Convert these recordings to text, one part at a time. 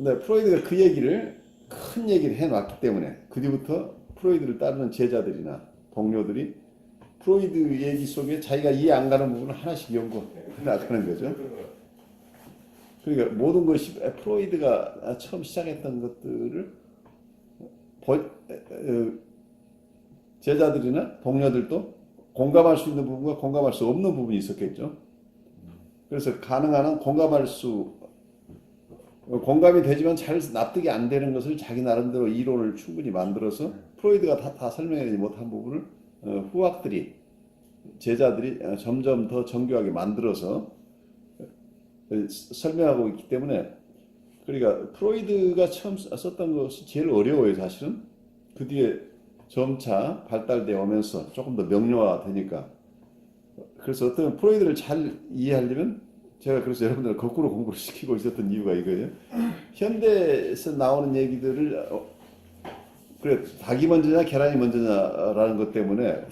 근데 프로이드가 그 얘기를 큰 얘기를 해놨기 때문에 그 뒤부터 프로이드를 따르는 제자들이나 동료들이 프로이드 얘기 속에 자기가 이해 안 가는 부분을 하나씩 연구해 나가는 거죠. 그러니까 모든 것이 프로이드가 처음 시작했던 것들을 제자들이나 동료들도 공감할 수 있는 부분과 공감할 수 없는 부분이 있었겠죠. 그래서 가능한 한 공감이 되지만 잘 납득이 안 되는 것을 자기 나름대로 이론을 충분히 만들어서 프로이드가 다 설명하지 못한 부분을 후학들이 제자들이 점점 더 정교하게 만들어서 설명하고 있기 때문에 그러니까 프로이드가 처음 썼던 것이 제일 어려워요 사실은. 그 뒤에 점차 발달되어 오면서 조금 더 명료화되니까. 그래서 어떤 프로이드를 잘 이해하려면 제가 그래서 여러분들 거꾸로 공부를 시키고 있었던 이유가 이거예요. 현대에서 나오는 얘기들을 그래 닭이 먼저냐 계란이 먼저냐라는 것 때문에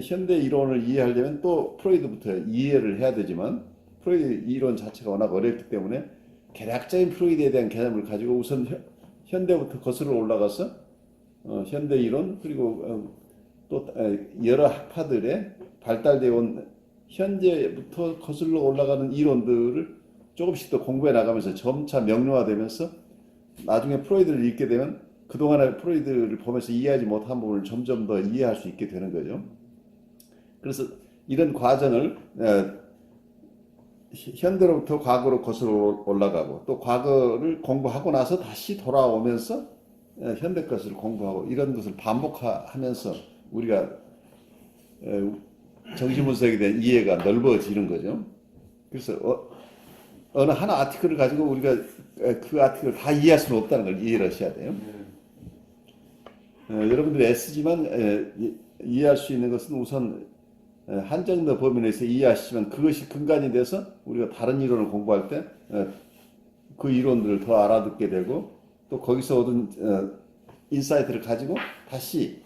현대 이론을 이해하려면 또 프로이드부터 이해를 해야 되지만 프로이드 이론 자체가 워낙 어렵기 때문에 개략적인 프로이드에 대한 개념을 가지고 우선 현대부터 거슬러 올라가서 현대 이론 그리고 또 여러 학파들의 발달되어 온 현재부터 거슬러 올라가는 이론들을 조금씩 더 공부해 나가면서 점차 명료화되면서 나중에 프로이드를 읽게 되면 그동안의 프로이드를 보면서 이해하지 못한 부분을 점점 더 이해할 수 있게 되는 거죠. 그래서 이런 과정을 현대로부터 과거로 거슬러 올라가고 또 과거를 공부하고 나서 다시 돌아오면서 현대 것을 공부하고 이런 것을 반복하면서 우리가 정신분석에 대한 이해가 넓어지는 거죠. 그래서 어느 하나 아티클을 가지고 우리가 그 아티클을 다 이해할 수는 없다는 걸 이해를 하셔야 돼요. 여러분들이 애쓰지만 이해할 수 있는 것은 우선 한정된 범위 내에서 이해하시지만 그것이 근간이 돼서 우리가 다른 이론을 공부할 때 그 이론들을 더 알아듣게 되고 또 거기서 얻은 인사이트를 가지고 다시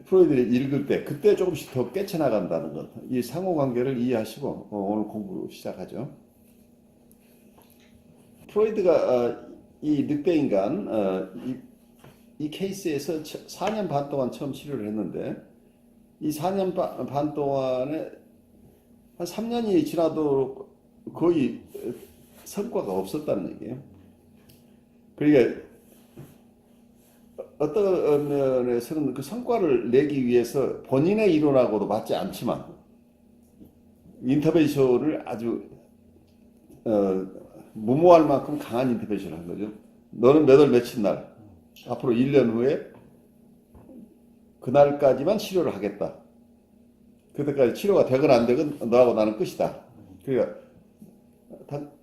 프로이드를 읽을 때 그때 조금씩 더 깨쳐나간다는 것. 이 상호관계를 이해하시고 오늘 공부 시작하죠. 프로이드가 이 늑대인간 이 케이스에서 4년 반 동안 처음 치료를 했는데 이 4년 반 동안에 한 3년이 지나도 거의 성과가 없었다는 얘기예요. 그러니까 어떤 면에서는 그 성과를 내기 위해서 본인의 이론하고도 맞지 않지만 인터벤션을 아주 무모할 만큼 강한 인터벤션을 한 거죠. 너는 몇 월 며칠 날 앞으로 1년 후에 그날까지만 치료를 하겠다. 그때까지 치료가 되건 안 되건 너하고 나는 끝이다. 그러니까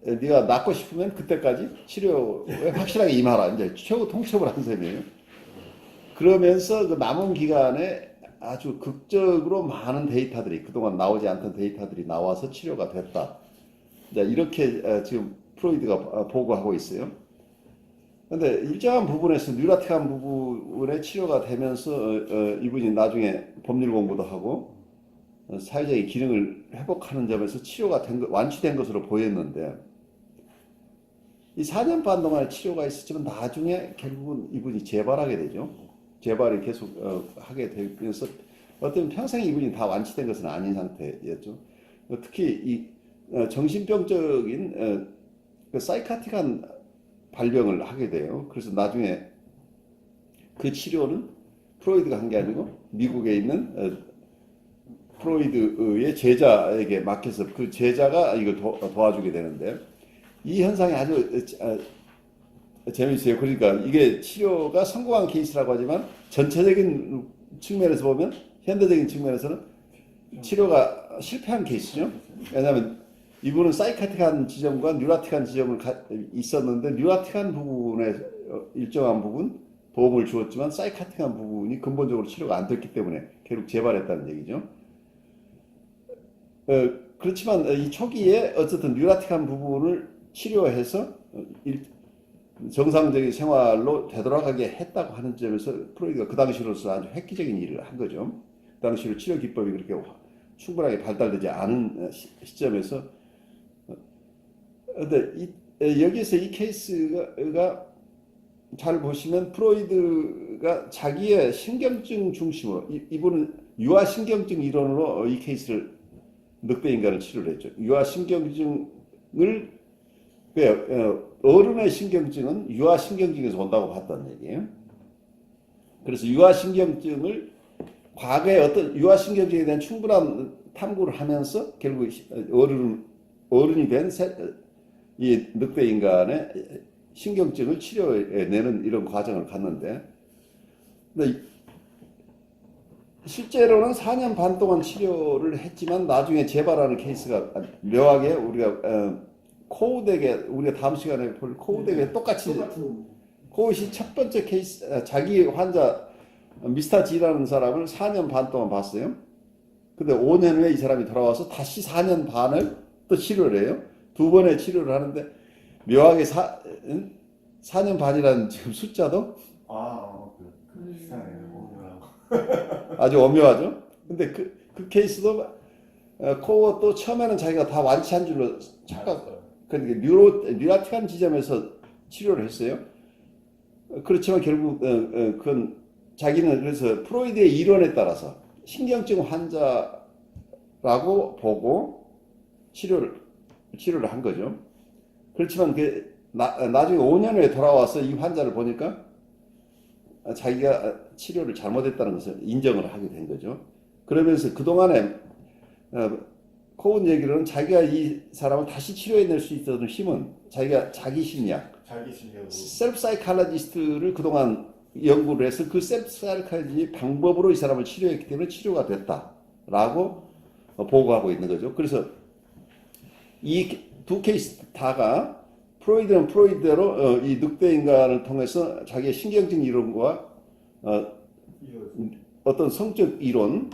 네가 낫고 싶으면 그때까지 치료에 확실하게 임하라. 이제 최고 통첩을 한 셈이에요. 그러면서 그 남은 기간에 아주 극적으로 많은 데이터들이 그동안 나오지 않던 데이터들이 나와서 치료가 됐다. 이렇게 지금 프로이드가 보고하고 있어요. 그런데 일정한 부분에서 뉴라틱한 부분의 치료가 되면서 이분이 나중에 법률 공부도 하고 사회적인 기능을 회복하는 점에서 치료가 완치된 것으로 보였는데 이 4년 반 동안의 치료가 있었지만 나중에 결국은 이분이 재발하게 되죠. 재발을 계속 하게 되면서 어떤 평생 이분이 다 완치된 것은 아닌 상태였죠. 특히 이 정신병적인 그 사이카틱한 발병을 하게 돼요. 그래서 나중에 그 치료는 프로이드가 한 게 아니고 미국에 있는 프로이드의 제자에게 맡겨서 그 제자가 이걸 도와주게 되는데 이 현상이 아주 재미있어요. 그러니까 이게 치료가 성공한 케이스라고 하지만 전체적인 측면에서 보면 현대적인 측면에서는 치료가 실패한 케이스죠. 왜냐하면 이분은 사이카틱한 지점과 뉴라틱한 지점을 있었는데 뉴라틱한 부분에 일정한 부분 도움을 주었지만 사이카틱한 부분이 근본적으로 치료가 안 됐기 때문에 결국 재발했다는 얘기죠. 그렇지만 이 초기에 어쨌든 뉴라틱한 부분을 치료해서 정상적인 생활로 되돌아가게 했다고 하는 점에서 프로이드가 그 당시로서 아주 획기적인 일을 한 거죠. 그 당시로 치료 기법이 그렇게 충분하게 발달되지 않은 시점에서 근데 여기서 이 케이스가 잘 보시면 프로이드가 자기의 신경증 중심으로 이분은 유아신경증 이론으로 이 케이스를 늑대 인간을 치료를 했죠. 유아신경증을 어른의 신경증은 유아신경증에서 온다고 봤다는 얘기예요. 그래서 유아신경증을 과거에 어떤 유아신경증에 대한 충분한 탐구를 하면서 결국 어른이 된 이 늑대 인간의 신경증을 치료해내는 이런 과정을 갔는데, 근데 실제로는 4년 반 동안 치료를 했지만 나중에 재발하는 케이스가 묘하게 우리가 코우덱에 우리가 다음 시간에 볼 코우덱에 똑같이 그것이 첫 번째 케이스. 자기 환자 미스터 G라는 사람을 4년 반 동안 봤어요. 근데 5년 후에 이 사람이 돌아와서 다시 4년 반을 또 치료를 해요. 두 번의 치료를 하는데 묘하게 4년 반이라는 지금 숫자도 비슷하네요. 아주 오묘하죠. 근데 그 케이스도 코어 또 처음에는 자기가 다 완치한 줄로 그러니까 뉴라틱한 지점에서 치료를 했어요. 그렇지만 결국 그건 자기는 그래서 프로이드의 이론에 따라서 신경증 환자라고 보고 치료를 한 거죠. 그렇지만 나중에 5년 후에 돌아와서 이 환자를 보니까 자기가 치료를 잘못했다는 것을 인정을 하게 된 거죠. 그러면서 그동안에 코운 얘기로는 자기가 이 사람을 다시 치료해낼 수 있었던 힘은 자기가 자기 심리학, 셀프 사이칼로지스트를 그동안 연구를 해서 그 셀프 사이칼로지 방법으로 이 사람을 치료했기 때문에 치료가 됐다라고 보고하고 있는 거죠. 그래서 이 두 케이스 다가 프로이드는 프로이드대로 이 늑대 인간을 통해서 자기의 신경증 이론과 어떤 성적 이론,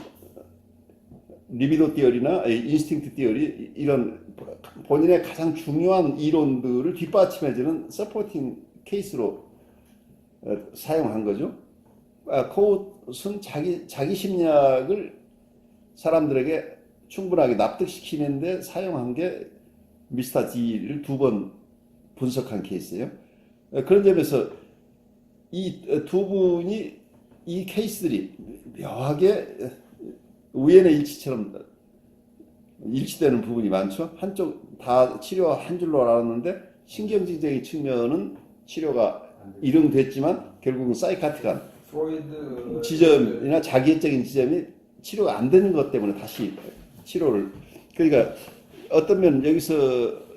리비도 티어리나 인스팅트 티어리 이런 본인의 가장 중요한 이론들을 뒷받침해주는 서포팅 케이스로 사용한 거죠. 코웃은 자기 심리학을 사람들에게 충분하게 납득시키는데 사용한 게 미스터 G를 두 번 분석한 케이스예요. 그런 점에서 이 두 분이 이 케이스들이 묘하게 우연의 일치처럼 일치되는 부분이 많죠. 한쪽 다 치료한 줄로 알았는데 신경증적인 측면은 치료가 일응됐지만 결국은 사이카틱한 프로이드 지점이나 자기애적인 지점이 치료가 안 되는 것 때문에 다시 치료를 그러니까 어떤 면 여기서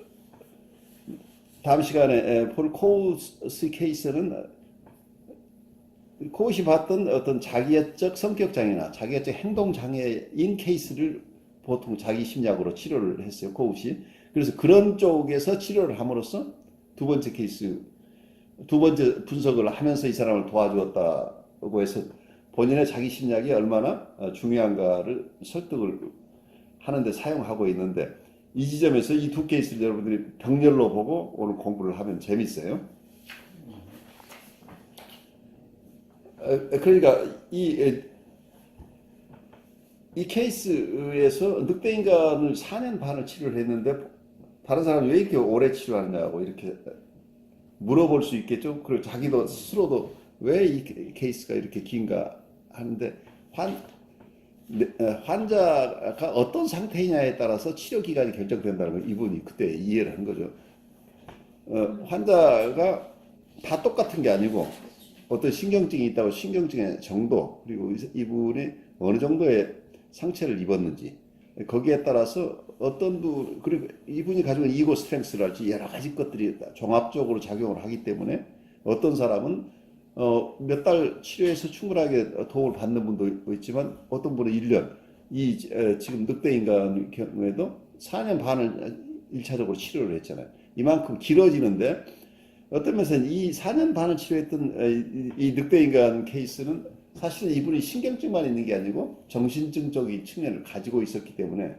다음 시간에 폴 코우스 케이스는 코우시 봤던 어떤 자기애적 성격 장애나 자기애적 행동 장애인 케이스를 보통 자기 심리학으로 치료를 했어요. 코우시. 그래서 그런 쪽에서 치료를 함으로써 두 번째 케이스 두 번째 분석을 하면서 이 사람을 도와주었다고 해서 본인의 자기 심리학이 얼마나 중요한가를 설득을 하는데 사용하고 있는데 이 지점에서 이 두 케이스를 여러분들이 병렬로 보고 오늘 공부를 하면 재밌어요. 그러니까 이 케이스에서 늑대 인간을 4년 반을 치료를 했는데 다른 사람이 왜 이렇게 오래 치료하느냐고 이렇게 물어볼 수 있겠죠. 그리고 자기도 스스로도 왜 이 케이스가 이렇게 긴가 하는데 환자가 어떤 상태이냐에 따라서 치료 기간이 결정된다는 걸 이분이 그때 이해를 한 거죠. 환자가 다 똑같은 게 아니고 어떤 신경증이 있다고 신경증의 정도 그리고 이분이 어느 정도의 상처를 입었는지 거기에 따라서 어떤 분 그리고 이분이 가지고 있는 이고 스트렝스랄지 여러 가지 것들이 종합적으로 작용을 하기 때문에 어떤 사람은 몇 달 치료해서 충분하게 도움을 받는 분도 있지만 어떤 분은 1년 지금 늑대 인간 경우에도 4년 반을 1차적으로 치료를 했잖아요. 이만큼 길어지는데 어떤 면에서는 이 4년 반을 치료했던 이 늑대 인간 케이스는 사실은 이분이 신경증만 있는 게 아니고 정신증적인 측면을 가지고 있었기 때문에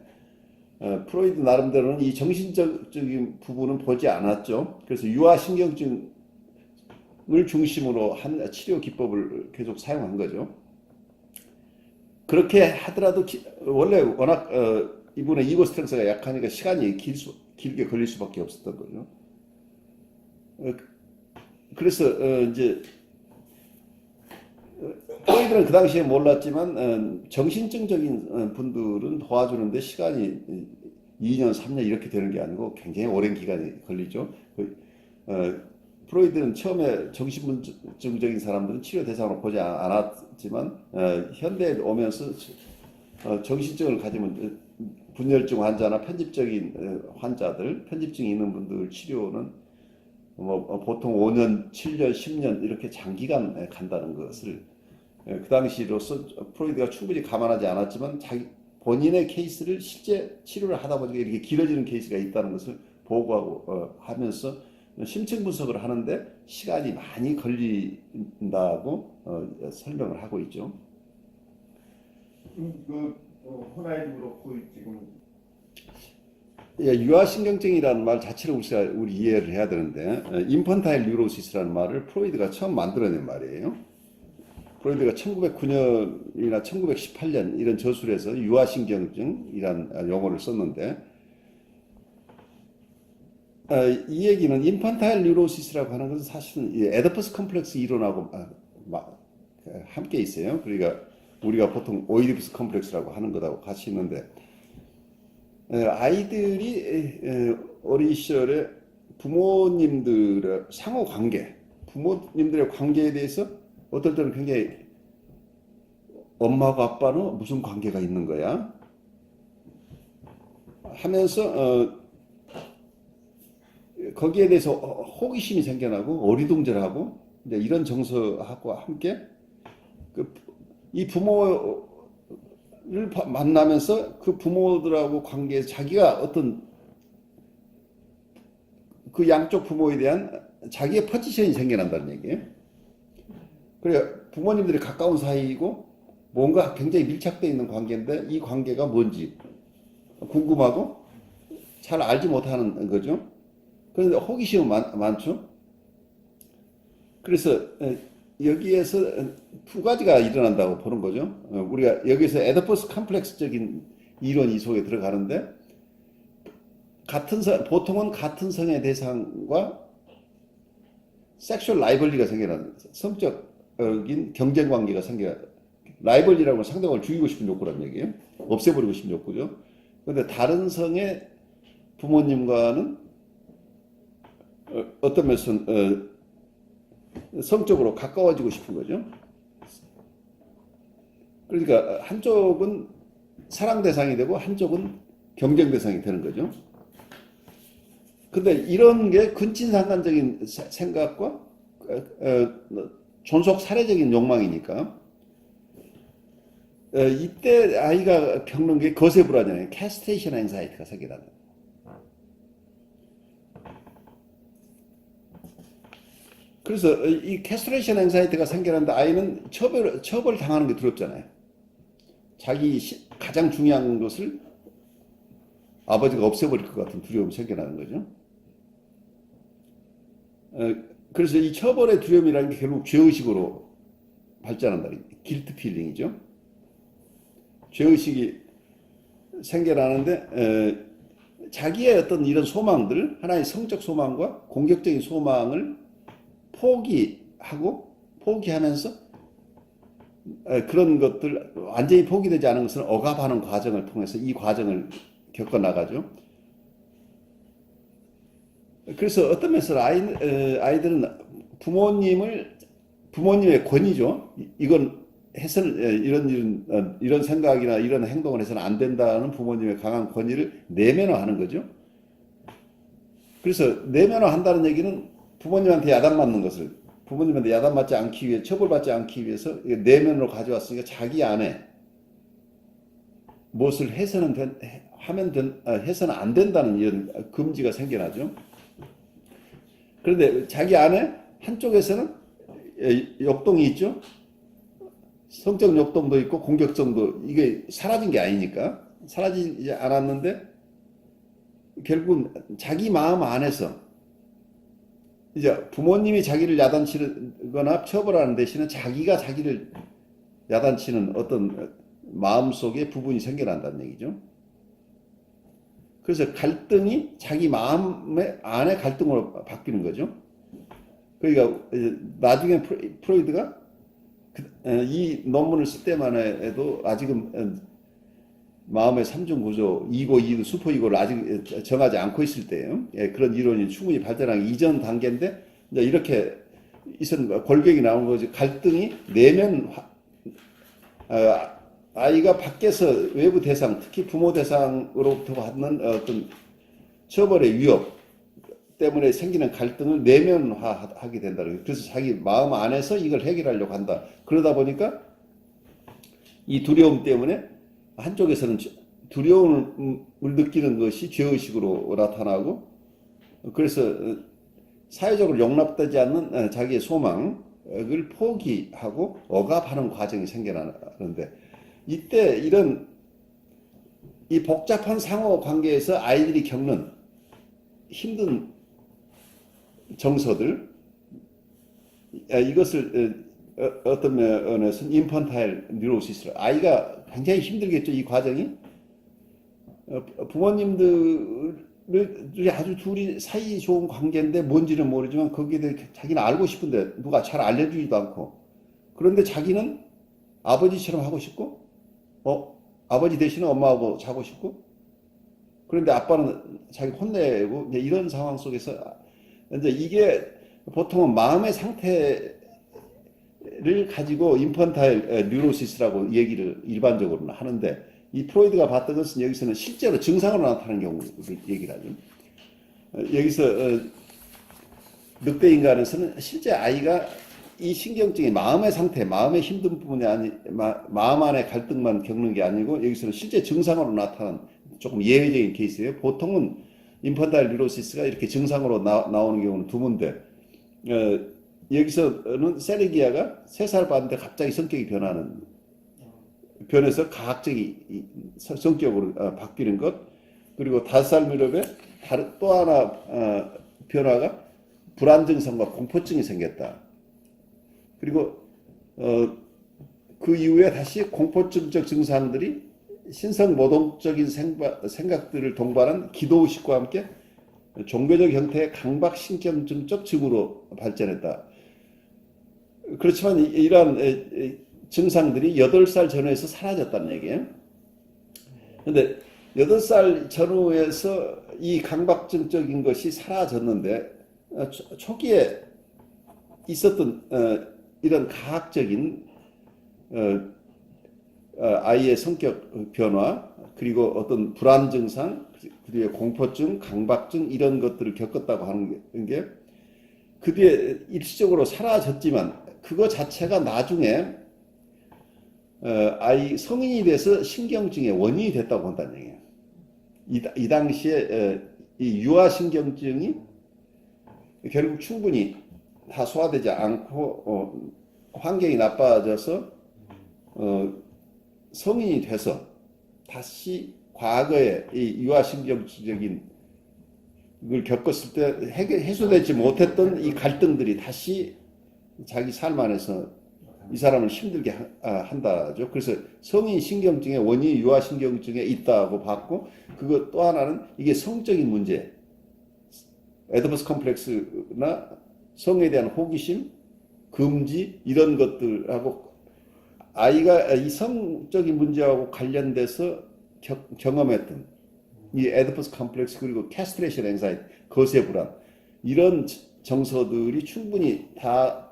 프로이드 나름대로는 이 정신적인 부분은 보지 않았죠. 그래서 유아신경증을 중심으로 한 치료 기법을 계속 사용한 거죠. 그렇게 하더라도 원래 워낙 이분의 이고 스트렝스가 약하니까 시간이 길게 걸릴 수밖에 없었던 거죠. 그래서 이제 프로이드는 그 당시에 몰랐지만 정신증적인 분들은 도와주는데 시간이 2년, 3년 이렇게 되는 게 아니고 굉장히 오랜 기간이 걸리죠. 프로이드는 처음에 정신분증적인 사람들은 치료 대상으로 보지 않았지만 현대에 오면서 정신증을 가지면 분열증 환자나 편집적인 환자들, 편집증이 있는 분들 치료는 보통 5년, 7년, 10년 이렇게 장기간 간다는 것을 그 당시로서 프로이드가 충분히 감안하지 않았지만 자기 본인의 케이스를 실제 치료를 하다 보니까 이렇게 길어지는 케이스가 있다는 것을 보고하고 하면서 심층 분석을 하는데 시간이 많이 걸린다고 설명을 하고 있죠. 호나이도 그렇고 지금 예, 유아신경증이라는 말 자체를 우리 이해를 해야 되는데 인펀타일 뉴로시스라는 말을 프로이드가 처음 만들어낸 말이에요. 프로이드가 1909년이나 1918년 이런 저술에서 유아신경증이란 용어를 썼는데 이 얘기는 인펀타일 뉴로시스라고 하는 것은 사실은 에더퍼스 컴플렉스 이론하고 함께 있어요. 그러니까 우리가 보통 오이디푸스 컴플렉스라고 하는 것하고 같이 있는데 아이들이 어린 시절에 부모님들의 상호 관계, 부모님들의 관계에 대해서 어떨 때는 굉장히 엄마가 아빠는 무슨 관계가 있는 거야 하면서 거기에 대해서 호기심이 생겨나고 어리둥절하고 이제 이런 정서하고 함께 이 부모를 만나면서 그 부모들하고 관계에서 자기가 어떤 그 양쪽 부모에 대한 자기의 포지션이 생겨난다는 얘기예요. 그래 부모님들이 가까운 사이이고 뭔가 굉장히 밀착되어 있는 관계인데 이 관계가 뭔지 궁금하고 잘 알지 못하는 거죠. 그런데 호기심은 많죠. 그래서 여기에서 두 가지가 일어난다고 보는 거죠. 우리가 여기서 에더퍼스 컴플렉스적인 이론이 이 속에 들어가는데 보통은 같은 성의 대상과 섹슈얼 라이벌리가 생겨나는 성적인 경쟁 관계가 라이벌리라고 하면 상대방을 죽이고 싶은 욕구란 얘기예요. 없애버리고 싶은 욕구죠. 그런데 다른 성의 부모님과는 어떤 면에서는 성적으로 가까워지고 싶은 거죠. 그러니까 한쪽은 사랑 대상이 되고 한쪽은 경쟁 대상이 되는 거죠. 근데 이런 게 근친상간적인 생각과 존속 살해적인 욕망이니까 이때 아이가 겪는 게 거세 불안이에요. 캐스트레이션 앵사이티가 생겨나는 거예요. 그래서 이 캐스트레이션 앵사이티가 생겨나는데 아이는 처벌 당하는 게 두렵잖아요. 자기 가장 중요한 것을 아버지가 없애버릴 것 같은 두려움이 생겨나는 거죠. 그래서 이 처벌의 두려움이라는 게 결국 죄의식으로 발전한다. 길트 필링이죠. 죄의식이 생겨나는데 자기의 어떤 이런 소망들, 하나의 성적 소망과 공격적인 소망을 포기하면서 그런 것들 완전히 포기되지 않은 것은 억압하는 과정을 통해서 이 과정을 겪어 나가죠. 그래서 어떤 면에서 아이들은 부모님의 권위죠. 이건 해서는 이런 생각이나 이런 행동을 해서는 안 된다는 부모님의 강한 권위를 내면화하는 거죠. 그래서 내면화한다는 얘기는 부모님한테 야단맞는 것을 부모님한테 야단맞지 않기 위해 처벌받지 않기 위해서 내면으로 가져왔으니까 자기 안에 무엇을 해서는 안 된다는 이런 금지가 생겨나죠. 그런데 자기 안에 한쪽에서는 역동이 있죠. 성적 역동도 있고 공격성도 이게 사라진 게 아니니까 사라지지 않았는데 결국은 자기 마음 안에서 이제 부모님이 자기를 야단치거나 처벌하는 대신에 자기가 자기를 야단치는 어떤 마음속에 부분이 생겨난다는 얘기죠. 그래서 갈등이 자기 마음의 안에 갈등으로 바뀌는 거죠. 그러니까 나중에 프로이드가 이 논문을 쓸 때만 해도 아직은 마음의 삼중 구조, 이고, 이도, 슈퍼 이고를 아직 정하지 않고 있을 때예요. 예, 그런 이론이 충분히 발전하기 이전 단계인데 이제 이렇게 있었는 골격이 나온 거지. 갈등이 내면 아이가 밖에서 외부 대상, 특히 부모 대상으로부터 받는 어떤 처벌의 위협 때문에 생기는 갈등을 내면화하게 된다. 그래서 자기 마음 안에서 이걸 해결하려고 한다. 그러다 보니까 이 두려움 때문에 한쪽에서는 두려움을 느끼는 것이 죄의식으로 나타나고, 그래서 사회적으로 용납되지 않는 자기의 소망을 포기하고 억압하는 과정이 생겨나는데, 이때 이런 이 복잡한 상호 관계에서 아이들이 겪는 힘든 정서들, 이것을 어떤 면에서는 인펀타일 뉴로시스로, 아이가 굉장히 힘들겠죠. 이 과정이 부모님들이 아주 둘이 사이 좋은 관계인데 뭔지는 모르지만 거기에 대해 자기는 알고 싶은데 누가 잘 알려주지도 않고, 그런데 자기는 아버지처럼 하고 싶고 아버지 대신에 엄마하고 자고 싶고, 그런데 아빠는 자기 혼내고, 이제 이런 상황 속에서 이제 이게 보통은 마음의 상태를 가지고 인펀타일 뉴로시스라고 얘기를 일반적으로는 하는데, 이 프로이드가 봤던 것은 여기서는 실제로 증상으로 나타나는 경우를 얘기를 하죠. 여기서 늑대 인간에서는 실제 아이가 이 신경증이 마음의 상태, 마음의 힘든 부분이 마음 안의 갈등만 겪는 게 아니고, 여기서는 실제 증상으로 나타나는 조금 예외적인 케이스예요. 보통은 인펀타일 뉴로시스가 이렇게 증상으로 나오는 경우는 드문데, 여기서는 세르기아가 3살 봤는데 갑자기 성격이 변해서 가학적인 성격으로 바뀌는 것, 그리고 5살 무렵에 또 하나 변화가 불안증상과 공포증이 생겼다. 그리고 그 이후에 다시 공포증적 증상들이 신성모독적인 생각들을 동반한 기도의식과 함께 종교적 형태의 강박신경증적 증으로 발전했다. 그렇지만 이러한 증상들이 8살 전후에서 사라졌다는 얘기예요. 그런데 8살 전후에서 이 강박증적인 것이 사라졌는데, 초기에 있었던 이런 가학적인 아이의 성격 변화, 그리고 어떤 불안 증상, 그리고 공포증, 강박증, 이런 것들을 겪었다고 하는 게 그 뒤에 일시적으로 사라졌지만, 그거 자체가 나중에 아이 성인이 돼서 신경증의 원인이 됐다고 한다는 얘기예요. 이 당시에 이 유아신경증이 결국 충분히 다 소화되지 않고 환경이 나빠져서 성인이 돼서 다시 과거에 이 유아신경증적인 걸 겪었을 때 해소되지 못했던 이 갈등들이 다시 자기 삶 안에서 이 사람을 힘들게 한다죠. 그래서 성인 신경증의 원인이 유아신경증에 있다고 봤고, 그거 또 하나는 이게 성적인 문제, 에디퍼스 컴플렉스나 성에 대한 호기심, 금지, 이런 것들하고 아이가 이 성적인 문제하고 관련돼서 경험했던 이 에디퍼스 컴플렉스, 그리고 캐스트레이션 앵사이티, 거세 불안, 이런 정서들이 충분히 다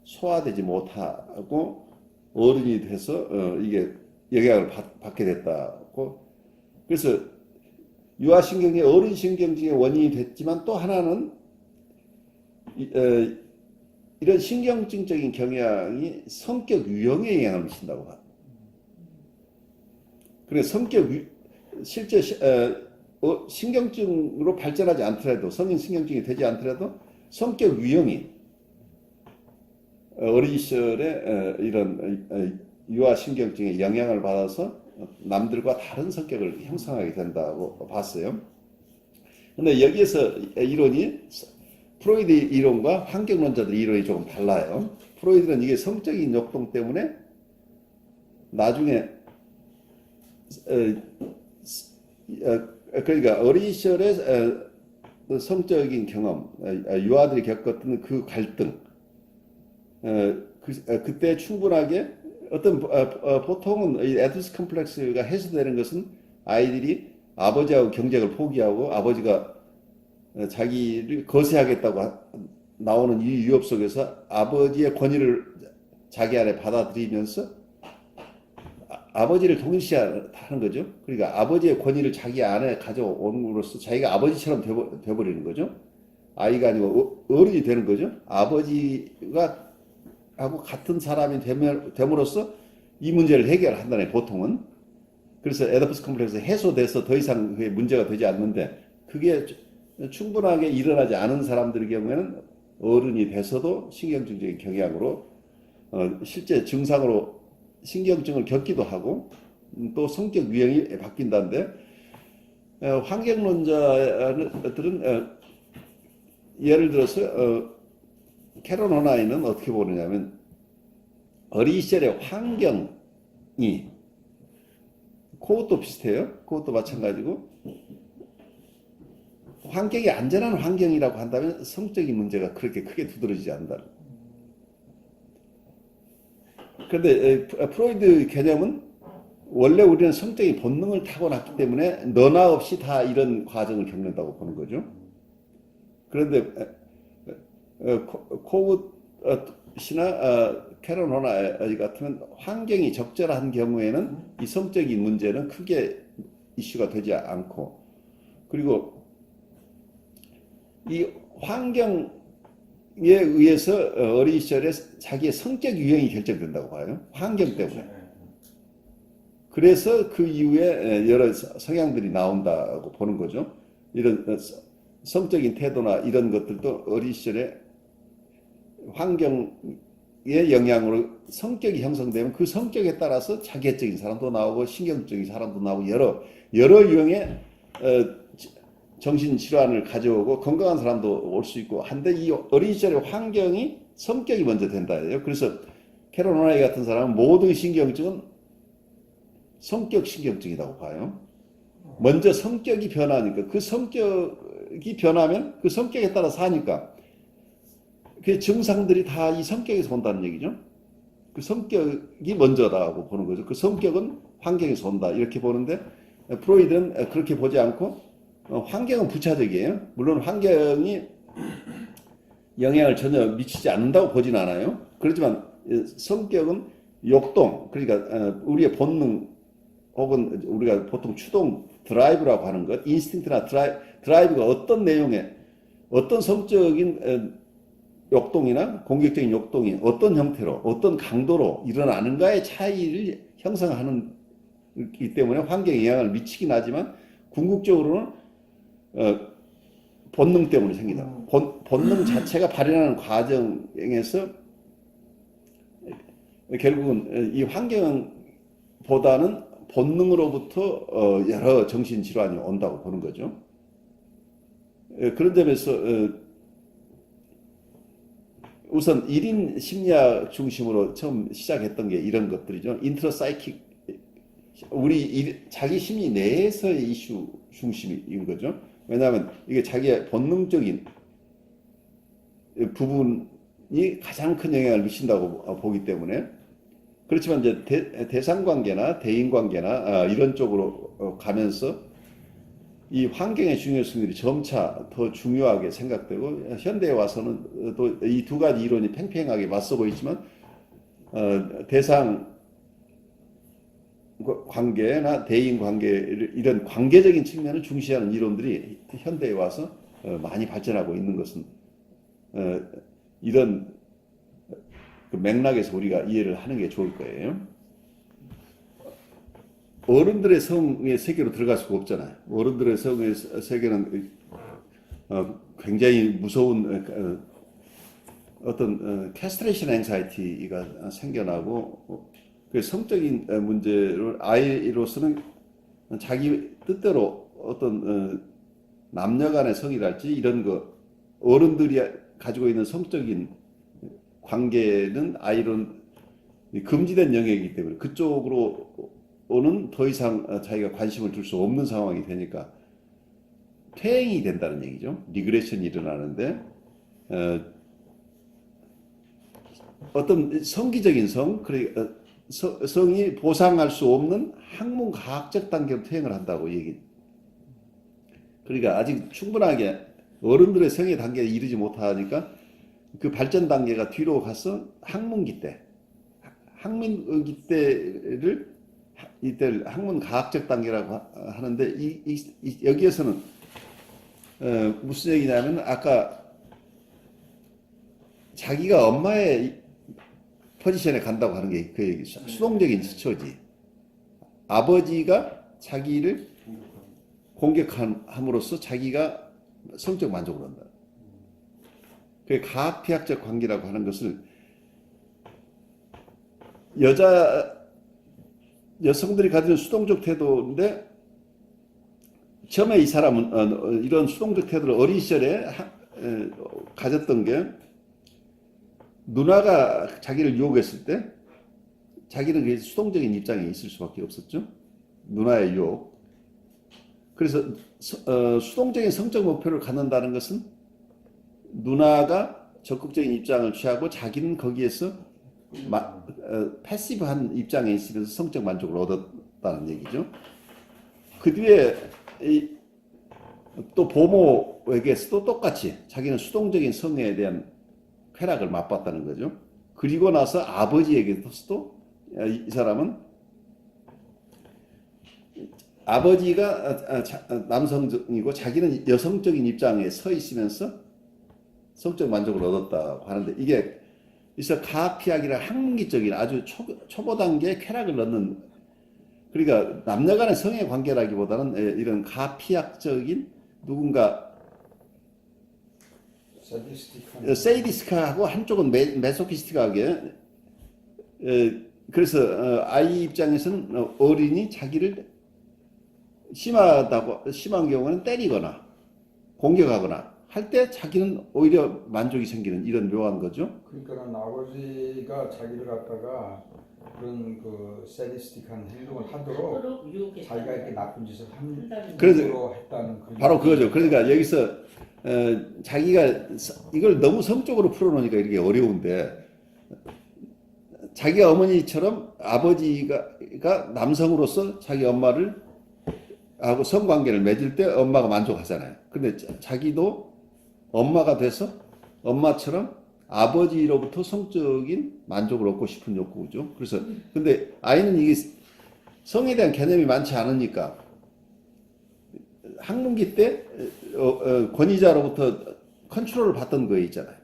소화되지 못하고 어른이 돼서 이게 영향을 받게 됐다고. 그래서 유아신경이 어른신경증의 원인이 됐지만, 또 하나는 이런 신경증적인 경향이 성격 유형에 영향을 미친다고 봐요. 그래서 실제 신경증으로 발전하지 않더라도, 성인 신경증이 되지 않더라도 성격 유형이 어린 시절에 이런 유아신경증의 영향을 받아서 남들과 다른 성격을 형성하게 된다고 봤어요. 근데 여기에서 이론이 프로이드 이론과 환경론자들 이론이 조금 달라요. 프로이드는 이게 성적인 역동 때문에 나중에 그러니까 어린 시절에 성적인 경험, 유아들이 겪었던 그 갈등, 그때 충분하게 보통은 이 에디스 컴플렉스가 해소되는 것은 아이들이 아버지하고 경쟁을 포기하고 아버지가 자기를 거세하겠다고 나오는 이 위협 속에서 아버지의 권위를 자기 안에 받아들이면서 아버지를 동일시하는 거죠. 그러니까 아버지의 권위를 자기 안에 가져옴으로써 자기가 아버지처럼 돼버리는 거죠. 아이가 아니고 어른이 되는 거죠. 아버지가 하고 같은 사람이 됨으로써 이 문제를 해결한다네, 보통은. 그래서 에디푸스 컴플렉스 해소돼서 더 이상 그게 문제가 되지 않는데, 그게 충분하게 일어나지 않은 사람들의 경우에는 어른이 돼서도 신경증적인 경향으로 실제 증상으로 신경증을 겪기도 하고 또 성격 유형이 바뀐다는데, 환경론자들은 예를 들어서 캐런 호나이는 어떻게 보느냐면, 어린 시절의 환경이, 그것도 비슷해요. 그것도 마찬가지고, 환경이 안전한 환경이라고 한다면 성적인 문제가 그렇게 크게 두드러지지 않는다. 그런데 프로이드 개념은 원래 우리는 성적인 본능을 타고났기 때문에 너나 없이 다 이런 과정을 겪는다고 보는 거죠. 그런데 코우트나 캐런 호나이 같으면 환경이 적절한 경우에는 이 성적인 문제는 크게 이슈가 되지 않고, 그리고 이 환경에 의해서 어린 시절에 자기의 성격 유형이 결정된다고 봐요. 환경 때문에. 그래서 그 이후에 여러 성향들이 나온다고 보는 거죠. 이런 성적인 태도나 이런 것들도 어린 시절에 환경의 영향으로 성격이 형성되면 그 성격에 따라서 자기애적인 사람도 나오고 신경적인 사람도 나오고 여러 유형의 정신질환을 가져오고 건강한 사람도 올 수 있고 한데, 이 어린 시절의 환경이 성격이 먼저 된다예요. 그래서 캐런 호나이 같은 사람은 모든 신경증은 성격 신경증이라고 봐요. 먼저 성격이 변하니까, 그 성격이 변하면 그 성격에 따라 사니까 그 증상들이 다 이 성격에서 온다는 얘기죠. 그 성격이 먼저라고 보는 거죠. 그 성격은 환경에서 온다 이렇게 보는데, 프로이드는 그렇게 보지 않고 환경은 부차적이에요. 물론 환경이 영향을 전혀 미치지 않는다고 보진 않아요. 그렇지만 성격은 욕동, 그러니까 우리의 본능 혹은 우리가 보통 추동, 드라이브라고 하는 것, 인스팅트나 드라이브가 어떤 내용에 어떤 성적인 욕동이나 공격적인 욕동이 어떤 형태로 어떤 강도로 일어나는가의 차이를 형성하는 기 때문에 환경에 영향을 미치긴 하지만, 궁극적으로는 본능 때문에 생긴다. 본능 자체가 발현하는 과정에서 결국은 이 환경보다는 본능으로부터 여러 정신질환이 온다고 보는 거죠. 그런 점에서 우선 1인 심리학 중심으로 처음 시작했던 게 이런 것들이죠. 인트로사이킥, 자기 심리 내에서의 이슈 중심인 거죠. 왜냐하면 이게 자기의 본능적인 부분이 가장 큰 영향을 미친다고 보기 때문에. 그렇지만 이제 대상관계나 대인관계나 이런 쪽으로 가면서 이 환경의 중요성들이 점차 더 중요하게 생각되고, 현대에 와서는 또 이 두 가지 이론이 팽팽하게 맞서고 있지만, 대상 관계나 대인 관계, 이런 관계적인 측면을 중시하는 이론들이 현대에 와서 많이 발전하고 있는 것은 이런 그 맥락에서 우리가 이해를 하는 게 좋을 거예요. 어른들의 성의 세계로 들어갈 수가 없잖아요. 어른들의 성의 세계는 굉장히 무서운 어떤 캐스트레이션 앵사이티가 생겨나고, 그 성적인 문제를 아이로서는 자기 뜻대로 어떤 남녀 간의 성이랄지 이런 거, 어른들이 가지고 있는 성적인 관계는 아이로는 금지된 영역이기 때문에 그쪽으로는 더 이상 자기가 관심을 둘 수 없는 상황이 되니까, 퇴행이 된다는 얘기죠. 리그레션이 일어나는데 어떤 성기적인 성이 보상할 수 없는 학문과학적 단계로 퇴행을 한다고 얘기. 그러니까 아직 충분하게 어른들의 성의 단계에 이르지 못하니까 그 발전 단계가 뒤로 가서 학문기 때, 이때를 학문과학적 단계라고 하는데 여기에서는 무슨 얘기냐면 아까 자기가 엄마의 포지션에 간다고 하는 게 그 얘기, 수동적인 지처지. 아버지가 자기를 공격함으로써 자기가 성적 만족을 한다. 그 가학피학적 관계라고 하는 것을 여성들이 가지는 수동적 태도인데 처음에 이 사람은 이런 수동적 태도를 어린 시절에 가졌던 게 누나가 자기를 유혹했을 때 자기는 그 수동적인 입장에 있을 수밖에 없었죠. 누나의 유혹. 그래서 수동적인 성적 목표를 갖는다는 것은 누나가 적극적인 입장을 취하고 자기는 거기에서 패시브한 입장에 있으면서 성적 만족을 얻었다는 얘기죠. 그 뒤에 또 보모에게서도 똑같이 자기는 수동적인 성에 대한 쾌락을 맛봤다는 거죠. 그리고 나서 아버지에게서도 이 사람은 아버지가 남성이고 자기는 여성적인 입장에 서 있으면서 성적 만족을 얻었다고 하는데 이게 그래서 가학피학이라 학문기적인 아주 초보 단계의 쾌락을 얻는, 그러니까 남녀 간의 성의 관계라기보다는 이런 가학피학적인 누군가 세이디스크하고 한쪽은 메소키스틱하게, 그래서 아이 입장에서는 어린이 자기를 심한 경우는 때리거나 공격하거나 할 때 자기는 오히려 만족이 생기는 이런 묘한 거죠. 그러니까는 아버지가 자기를 갖다가 그런 그 세디스틱한 행동을 하도록 자기가 이렇게 나쁜 짓을 함으로 했다는 바로 그거죠. 그러니까 여기서 자기가 이걸 너무 성적으로 풀어놓으니까 이게 어려운데, 자기가 어머니처럼 아버지가 남성으로서 자기 엄마를 하고 성관계를 맺을 때 엄마가 만족하잖아요. 근데 자기도 엄마가 돼서 엄마처럼 아버지로부터 성적인 만족을 얻고 싶은 욕구죠. 그래서 근데 아이는 이게 성에 대한 개념이 많지 않으니까 학문기 때 권위자로부터 컨트롤을 받던 거 있잖아요.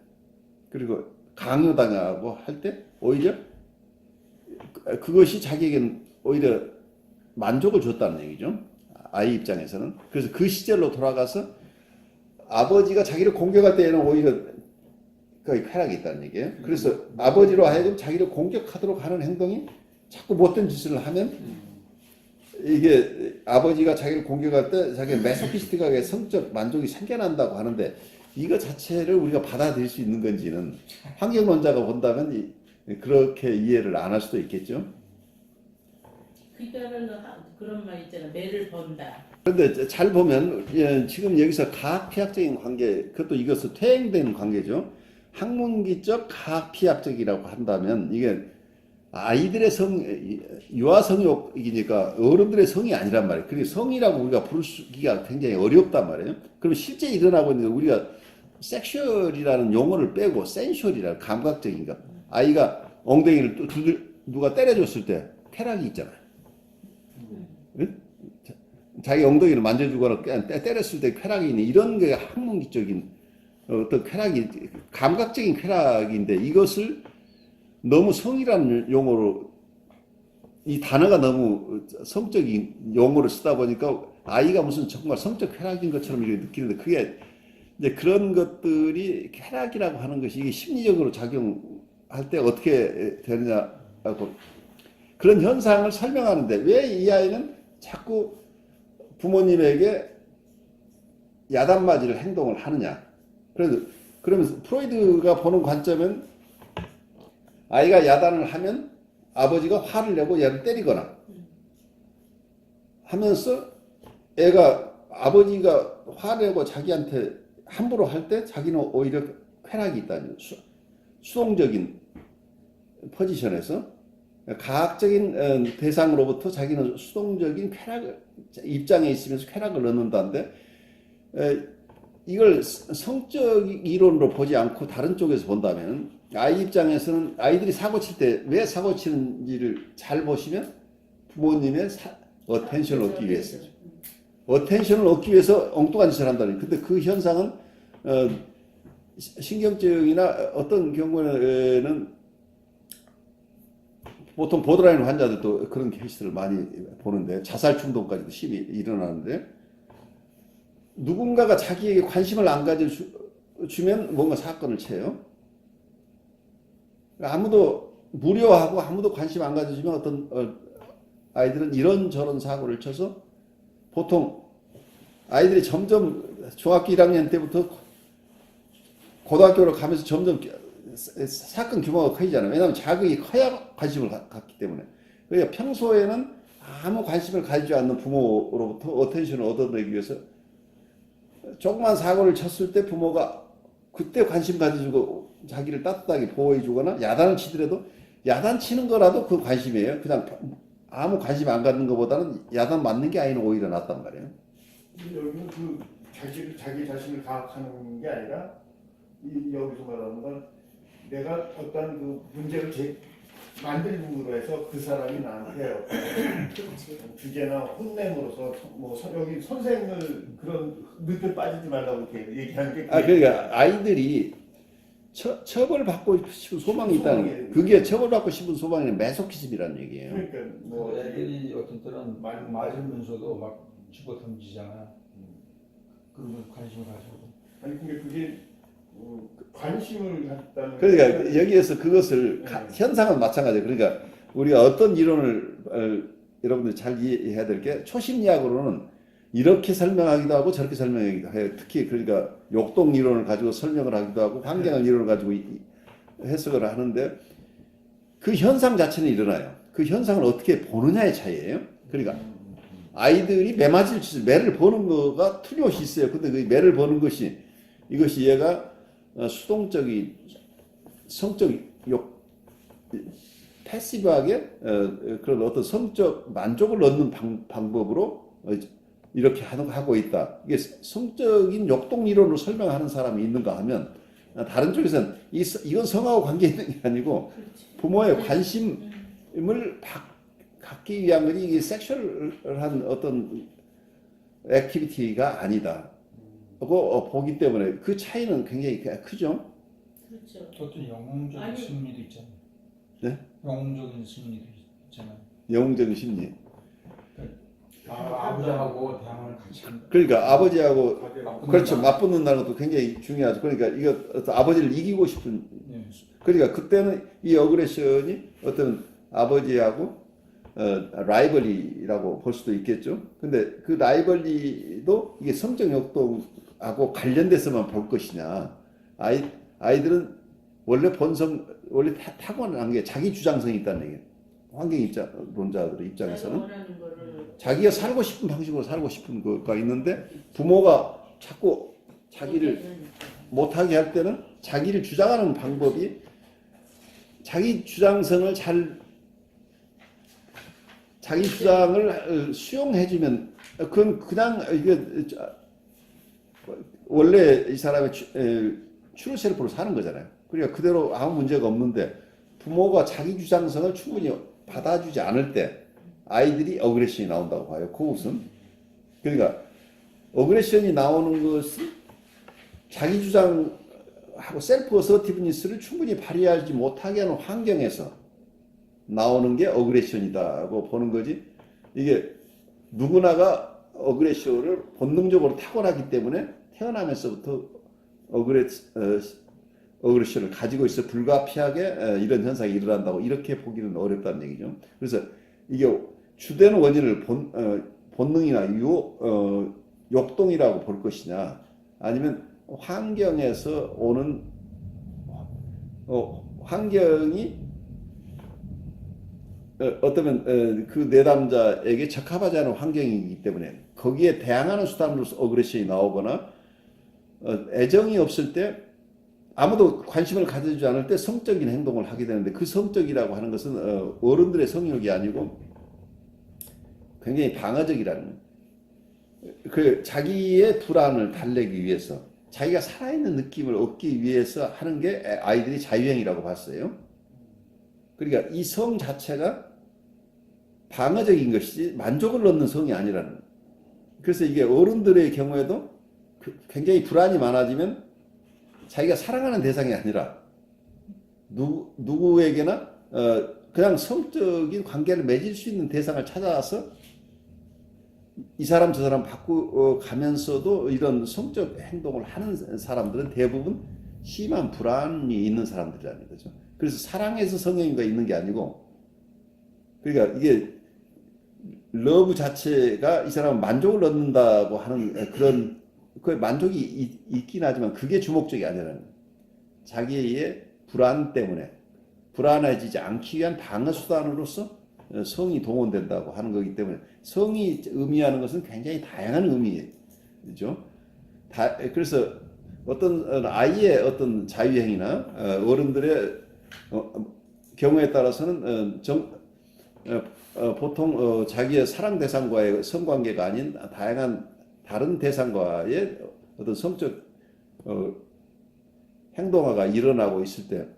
그리고 강요당하고 할 때 오히려 그것이 자기에겐 오히려 만족을 줬다는 얘기죠. 아이 입장에서는. 그래서 그 시절로 돌아가서 아버지가 자기를 공격할 때에는 오히려 거의 쾌락이 있다는 얘기예요. 그래서 아버지로 하여금 자기를 공격하도록 하는 행동이 자꾸 못된 짓을 하면 이게 아버지가 자기를 공격할 때 자기가 메소키스틱하게 성적 만족이 생겨난다고 하는데 이거 자체를 우리가 받아들일 수 있는 건지는 환경론자가 본다면 그렇게 이해를 안 할 수도 있겠죠. 그러니까는 그런 말 있잖아. 매를 번다. 그런데 잘 보면 지금 여기서 가학피학적인 관계, 그것도 이것은 퇴행된 관계죠. 학문기적 가학피학적이라고 한다면 이게 아이들의 유아성욕이니까 어른들의 성이 아니란 말이에요. 그게 성이라고 우리가 부르기가 굉장히 어렵단 말이에요. 그럼 실제 일어나고 있는 우리가 섹슈얼이라는 용어를 빼고 센슈얼이라는 감각적인 것. 아이가 엉덩이를 누가 때려줬을 때 쾌락이 있잖아요. 응? 자기 엉덩이를 만져주거나 때렸을 때 쾌락이 있는 이런 게 학문기적인 어떤 쾌락이, 감각적인 쾌락인데 이것을 너무 성이라는 용어로, 이 단어가 너무 성적인 용어를 쓰다 보니까 아이가 무슨 정말 성적 쾌락인 것처럼 이렇게 느끼는데 그게 이제 그런 것들이 쾌락이라고 하는 것이 이게 심리적으로 작용할 때 어떻게 되느냐고 그런 현상을 설명하는데 왜 이 아이는 자꾸 부모님에게 야단맞이를 행동을 하느냐. 그러면서 프로이드가 보는 관점은 아이가 야단을 하면 아버지가 화를 내고 얘를 때리거나 하면서 애가 아버지가 화내고 자기한테 함부로 할 때 자기는 오히려 쾌락이 있다는 수동적인 포지션에서 가학적인 대상으로부터 자기는 수동적인 쾌락을 입장에 있으면서 쾌락을 얻는다는데 이걸 성적 이론으로 보지 않고 다른 쪽에서 본다면 아이 입장에서는 아이들이 사고 칠 때 왜 사고 치는지를 잘 보시면 부모님의 어텐션을 얻기 위해서 어텐션을 얻기 위해서 엉뚱한 짓을 한다는 근데 그 현상은 신경증이나 어떤 경우에는 보통 보드라인 환자들도 그런 케이스를 많이 보는데 자살 충동까지도 심히 일어나는데 누군가가 자기에게 관심을 안 가져주면 뭔가 사건을 쳐요. 아무도 무료하고 아무도 관심 안 가져주면 어떤 아이들은 이런저런 사고를 쳐서 보통 아이들이 점점 중학교 1학년 때부터 고등학교로 가면서 점점 사건 규모가 커지잖아요. 왜냐하면 자극이 커야 관심을 갖기 때문에. 그러니까 평소에는 아무 관심을 가지지 않는 부모로부터 어텐션을 얻어내기 위해서 조그만 사고를 쳤을 때 부모가 그때 관심 가져주고 자기를 따뜻하게 보호해주거나 야단을 치더라도 야단 치는 거라도 그 관심이에요. 그냥 아무 관심 안 갖는 것보다는 야단 맞는 게 아니라 오히려 낫단 말이에요. 여기는 그 자기 자신을 가학하는 게 아니라 여기서 말하는 건 내가 어떤 그 문제를 만들므로 해서 그 사람이 나한테 주제나 혼냄으로써 뭐 여기 선생을 그런 늪에 빠지지 말라고 이렇게 얘기하는 게 그러니까 아이들이 처벌받고 싶은 소망이 있다는 게 그게 처벌받고 싶은 소망이 매소키즘이라는 얘기예요. 그러니까 뭐 애들이 어떤 때는 맞으면서도 막 집어 던지잖아. 그러면 관심을 가지고. 아니 근데 그게 관심을 갖다는 그러니까 여기에서 그것을 현상은 마찬가지예요. 그러니까 우리가 어떤 이론을 여러분들 잘 이해해야 될 게 초심리학으로는 이렇게 설명하기도 하고 저렇게 설명하기도 해요. 특히 그러니까 욕동 이론을 가지고 설명을 하기도 하고 환경을 이론을 가지고 해석을 하는데 그 현상 자체는 일어나요. 그 현상을 어떻게 보느냐의 차이예요. 그러니까 아이들이 매를 버는 거가 틀림없이 있어요. 근데 그 매를 버는 것이 이것이 얘가 수동적인 성적 패시브하게 그런 어떤 성적 만족을 얻는 방법으로 이렇게 하고 있다. 이게 성적인 역동 이론으로 설명하는 사람이 있는가 하면 다른 쪽에서는 이건 성하고 관계 있는 게 아니고 부모의 관심을 갖기 위한 것이 이게 섹슈얼한 어떤 액티비티가 아니다. 고 보기 때문에 그 차이는 굉장히 크죠. 그렇죠. 어떤 영웅적인 심리도 있잖아요. 네? 영웅적인 심리도 있잖아요. 영웅적인 심리. 아버지하고 대항을 같이 한다. 그러니까 아버지하고 그렇죠. 맞붙는다. 맞붙는다는 것도 굉장히 중요하죠. 그러니까 이거 어떤 아버지를 이기고 싶은. 네. 그러니까 그때는 이 어그레션이 어떤 아버지하고 라이벌리라고 볼 수도 있겠죠. 근데 그 라이벌리도 이게 성적 역동하고 관련돼서만 볼 것이냐. 아이들은 원래 원래 타고난 게 자기 주장성이 있다는 얘기예요. 환경론자들의 입장에서는 자기가 살고 싶은 방식으로 살고 싶은 거가 있는데 부모가 자꾸 자기를 못하게 할 때는 자기를 주장하는 방법이 자기 주장성을 자기 주장을 수용해주면 그건 그냥 이게 원래 이 사람의 트루셀프로 사는 거잖아요. 그러니까 그대로 아무 문제가 없는데 부모가 자기 주장성을 충분히 받아주지 않을 때 아이들이 어그레션이 나온다고 봐요. 그것은 그러니까 어그레션이 나오는 것은 자기 주장하고 셀프 어서티브니스를 충분히 발휘하지 못하게 하는 환경에서 나오는 게 어그레션이다고 보는 거지. 이게 누구나가 어그레션을 본능적으로 타고나기 때문에 태어나면서부터 어그레션을 가지고 있어 불가피하게 이런 현상이 일어난다고 이렇게 보기는 어렵다는 얘기죠. 그래서 이게 주된 원인을 본능이나 욕동이라고 볼 것이냐 아니면 환경에서 오는 환경이 어쩌면 그 내담자에게 적합하지 않은 환경이기 때문에 거기에 대항하는 수단으로서 어그레션이 나오거나 애정이 없을 때 아무도 관심을 가져주지 않을 때 성적인 행동을 하게 되는데 그 성적이라고 하는 것은 어른들의 성욕이 아니고 굉장히 방어적이라는 거예요. 그 자기의 불안을 달래기 위해서 자기가 살아있는 느낌을 얻기 위해서 하는 게 아이들이 자유행위라고 봤어요. 그러니까 이 성 자체가 방어적인 것이지 만족을 얻는 성이 아니라는 거예요. 그래서 이게 어른들의 경우에도 굉장히 불안이 많아지면 자기가 사랑하는 대상이 아니라 누구에게나 그냥 성적인 관계를 맺을 수 있는 대상을 찾아서 이 사람 저 사람 바꾸가면서도 이런 성적 행동을 하는 사람들은 대부분 심한 불안이 있는 사람들이라는 거죠. 그래서 사랑에서 성행위가 있는 게 아니고, 그러니까 이게 러브 자체가 이 사람은 만족을 얻는다고 하는 그런 그 만족이 있긴 하지만 그게 주목적이 아니라는 거예요. 자기의 불안 때문에 불안해지지 않기 위한 방어 수단으로서 성이 동원된다고 하는 거기 때문에 성이 의미하는 것은 굉장히 다양한 의미죠. 그래서 어떤 아이의 어떤 자유행위나 어른들의 경우에 따라서는 보통 자기의 사랑 대상과의 성관계가 아닌 다양한 다른 대상과의 어떤 성적 행동화가 일어나고 있을 때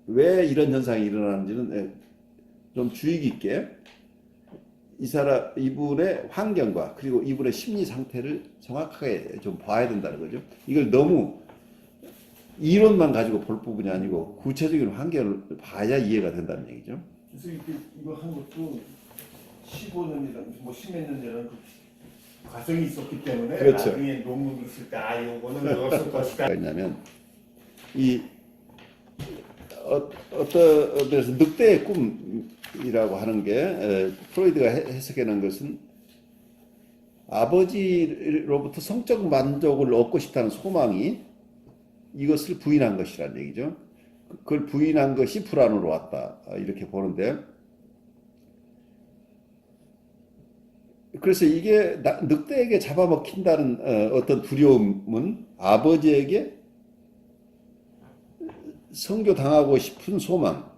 왜 이런 현상이 일어나는지는 좀 주의 깊게 이분의 환경과 그리고 이분의 심리 상태를 정확하게 좀 봐야 된다는 거죠. 이걸 너무 이론만 가지고 볼 부분이 아니고 구체적인 환경을 봐야 이해가 된다는 얘기죠. 그래서 이거 한 것도 15년이나 뭐 10몇 년 전에 그 과정이 있었기 때문에 그렇죠. 나중에 논문을 쓸 때 요거는 넣었을 것이다. 왜냐하면 이 어떤 데서 늑대의 꿈이라고 하는 게 프로이드가 해석해낸 것은 아버지로부터 성적 만족을 얻고 싶다는 소망이 이것을 부인한 것이라는 얘기죠. 그걸 부인한 것이 불안으로 왔다 이렇게 보는데, 그래서 이게 늑대에게 잡아먹힌다는 어떤 두려움은 아버지에게 성교당하고 싶은 소망,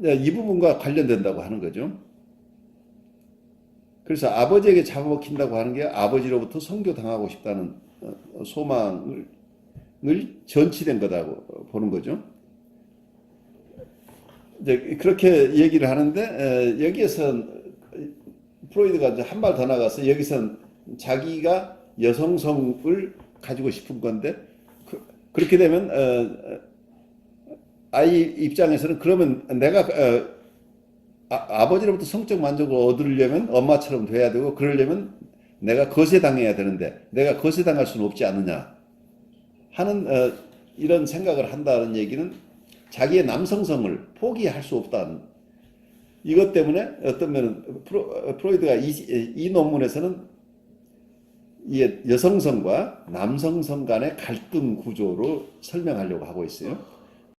이 부분과 관련된다고 하는 거죠. 그래서 아버지에게 잡아먹힌다고 하는 게 아버지로부터 성교당하고 싶다는 소망을 전치된 거다고 보는 거죠. 이제 그렇게 얘기를 하는데 여기에선 프로이드가 이제 한 발 더 나가서 여기선 자기가 여성성을 가지고 싶은 건데 그렇게 되면 아이 입장에서는 그러면 내가 아버지로부터 성적 만족을 얻으려면 엄마처럼 돼야 되고 그러려면 내가 거세당해야 되는데 내가 거세당할 수는 없지 않느냐 하는 이런 생각을 한다는 얘기는 자기의 남성성을 포기할 수 없다는, 이것 때문에 어떤 면은 프로이드가 이 논문에서는 여성성과 남성성 간의 갈등 구조로 설명하려고 하고 있어요.